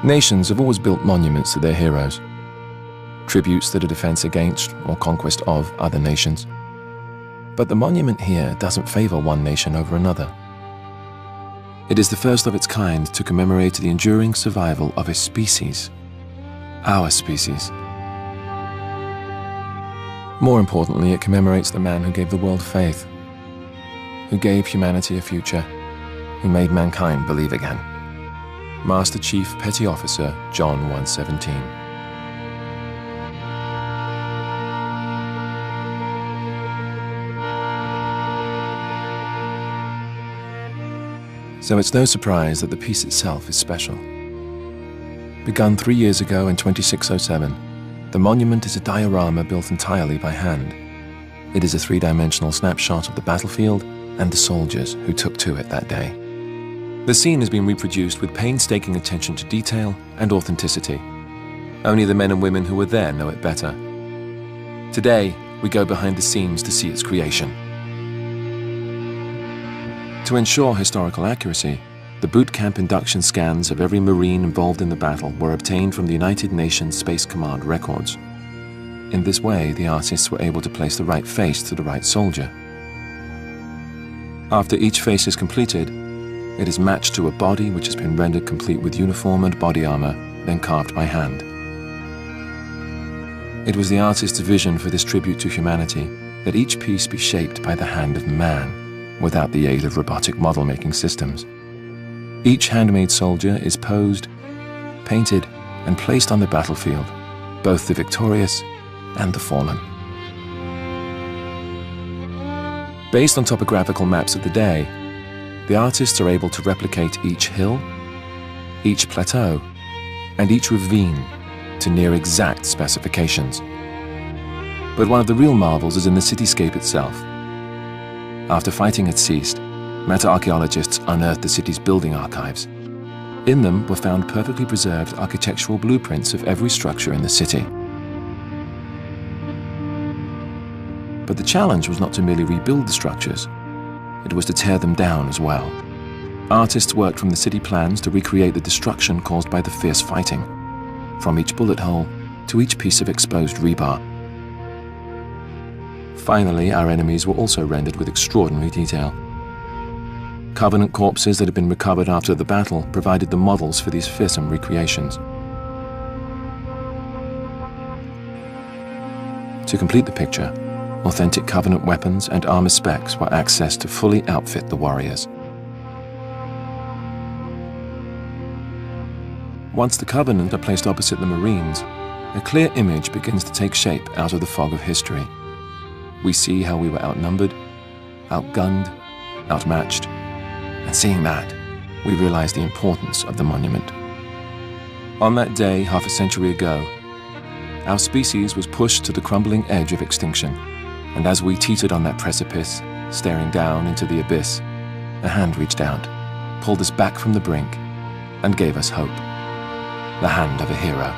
Nations have always built monuments to their heroes, tributes that are defense against or conquest of other nations. But the monument here doesn't favor one nation over another. It is the first of its kind to commemorate the enduring survival of a species, our species. More importantly, it commemorates the man who gave the world faith, who gave humanity a future, who made mankind believe again. Master Chief Petty Officer John 117. So it's no surprise that the piece itself is special. Begun 3 years ago in 2607, the monument is a diorama built entirely by hand. It is a three-dimensional snapshot of the battlefield and the soldiers who took to it that day. The scene has been reproduced with painstaking attention to detail and authenticity. Only the men and women who were there know it better. Today, we go behind the scenes to see its creation. To ensure historical accuracy, the boot camp induction scans of every Marine involved in the battle were obtained from the United Nations Space Command records. In this way, the artists were able to place the right face to the right soldier. After each face is completed, it is matched to a body which has been rendered complete with uniform and body armor, then carved by hand. It was the artist's vision for this tribute to humanity that each piece be shaped by the hand of man, without the aid of robotic model-making systems. Each handmade soldier is posed, painted, and placed on the battlefield, both the victorious and the fallen. Based on topographical maps of the day, the artists are able to replicate each hill, each plateau, and each ravine to near exact specifications. But one of the real marvels is in the cityscape itself. After fighting had ceased, meta-archaeologists unearthed the city's building archives. In them were found perfectly preserved architectural blueprints of every structure in the city. But the challenge was not to merely rebuild the structures, it was to tear them down as well. Artists worked from the city plans to recreate the destruction caused by the fierce fighting, from each bullet hole to each piece of exposed rebar. Finally, our enemies were also rendered with extraordinary detail. Covenant corpses that had been recovered after the battle provided the models for these fearsome recreations. To complete the picture, authentic Covenant weapons and armor specs were accessed to fully outfit the warriors. Once the Covenant are placed opposite the Marines, a clear image begins to take shape out of the fog of history. We see how we were outnumbered, outgunned, outmatched, and seeing that, we realize the importance of the monument. On that day, half a century ago, our species was pushed to the crumbling edge of extinction, and as we teetered on that precipice, staring down into the abyss, a hand reached out, pulled us back from the brink, and gave us hope. The hand of a hero.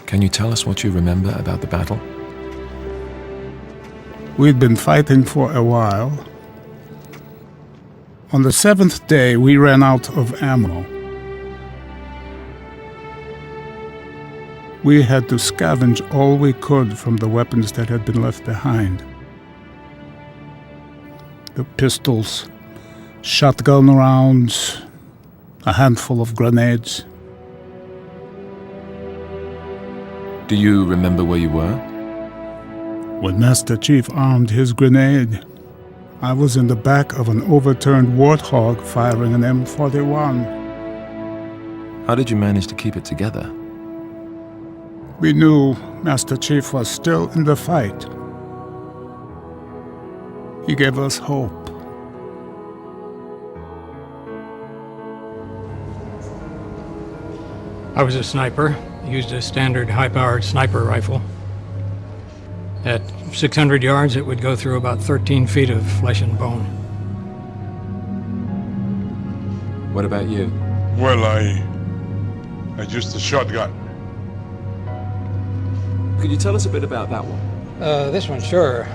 Can you tell us what you remember about the battle? We'd been fighting for a while. On the 7th day, we ran out of ammo. We had to scavenge all we could from the weapons that had been left behind. The pistols, shotgun rounds, a handful of grenades. Do you remember where you were? When Master Chief armed his grenade, I was in the back of an overturned Warthog firing an M41. How did you manage to keep it together? We knew Master Chief was still in the fight. He gave us hope. I was a sniper, used a standard high-powered sniper rifle. At 600 yards, it would go through about 13 feet of flesh and bone. What about you? Well, I used a shotgun. Could you tell us a bit about that one? This one, sure.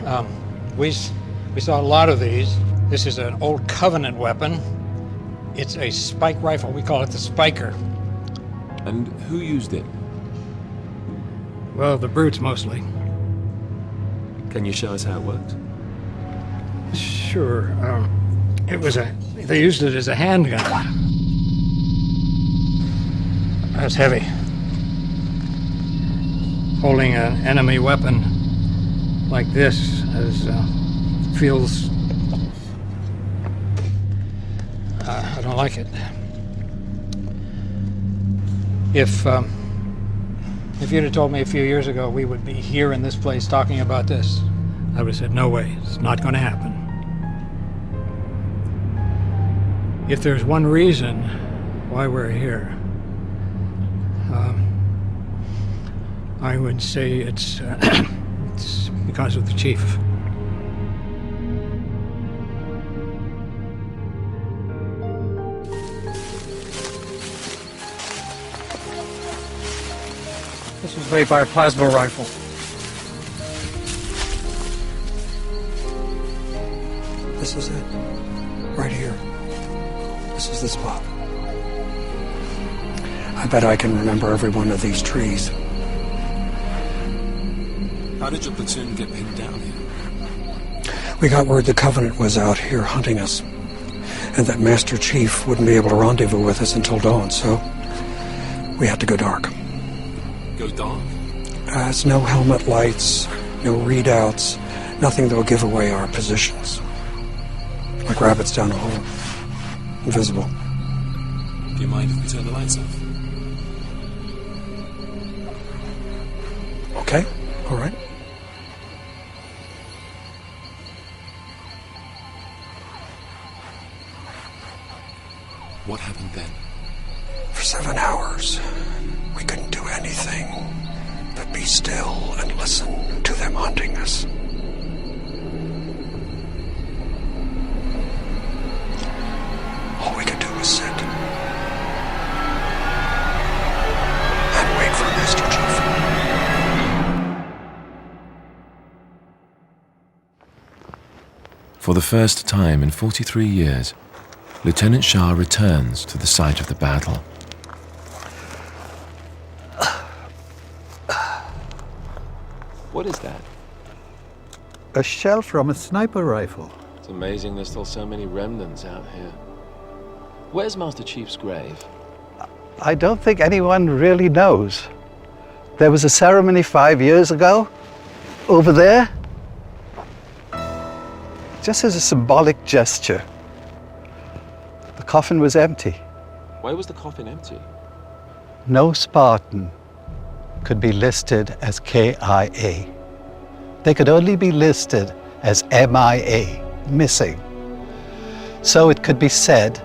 We saw a lot of these. This is an old Covenant weapon. It's a spike rifle. We call it the Spiker. And who used it? Well, the brutes mostly. Can you show us how it worked? Sure. They used it as a handgun. That's heavy. Holding an enemy weapon like this feels... I don't like it. If you'd have told me a few years ago we would be here in this place talking about this, I would have said, no way, it's not going to happen. If there's one reason why we're here, I would say it's because of the chief. This was made by a plasma rifle. This is it. Right here. This is the spot. I bet I can remember every one of these trees. How did your platoon get pinned down here? We got word the Covenant was out here hunting us, and that Master Chief wouldn't be able to rendezvous with us until dawn, so we had to go dark. Go dark? There's no helmet lights, no readouts, nothing that'll give away our positions. Like rabbits down a hole. Invisible. Do you mind if we turn the lights off? Okay, all right. What happened then? For 7 hours, we couldn't do anything but be still and listen to them hunting us. All we could do was sit and wait for Master Chief. For the first time in 43 years, Lieutenant Shah returns to the site of the battle. What is that? A shell from a sniper rifle. It's amazing there's still so many remnants out here. Where's Master Chief's grave? I don't think anyone really knows. There was a ceremony 5 years ago, over there. Just as a symbolic gesture. The coffin was empty. Why was the coffin empty? No Spartan could be listed as KIA. They could only be listed as MIA, missing. So it could be said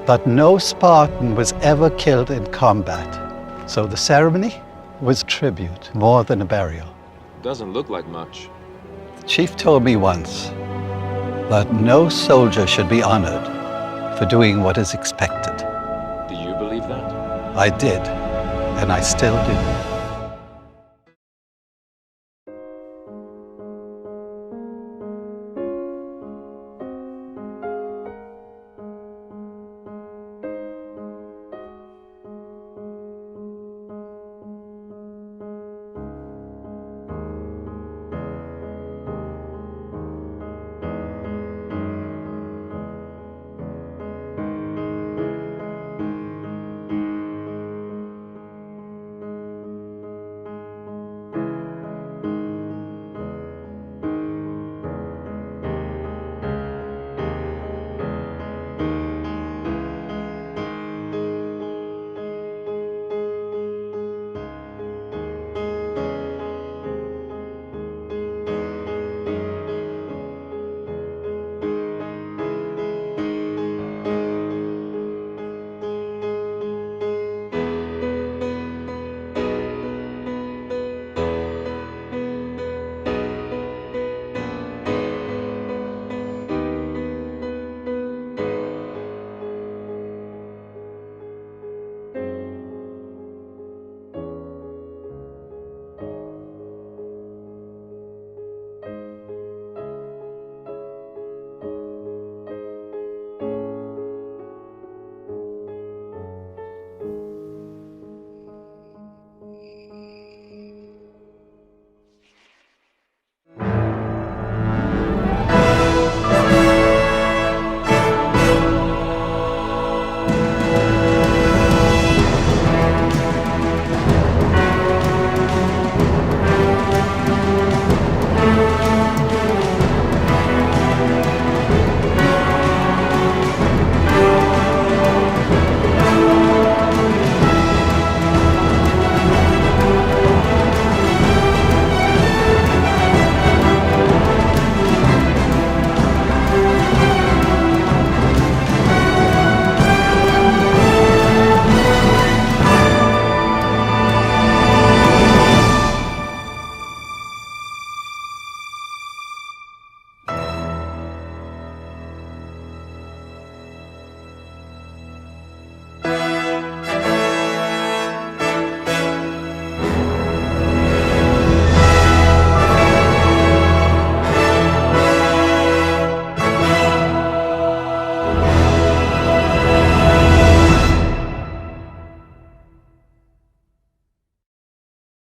that no Spartan was ever killed in combat. So the ceremony was tribute more than a burial. Doesn't look like much. The chief told me once that no soldier should be honored for doing what is expected. Do you believe that? I did, and I still do.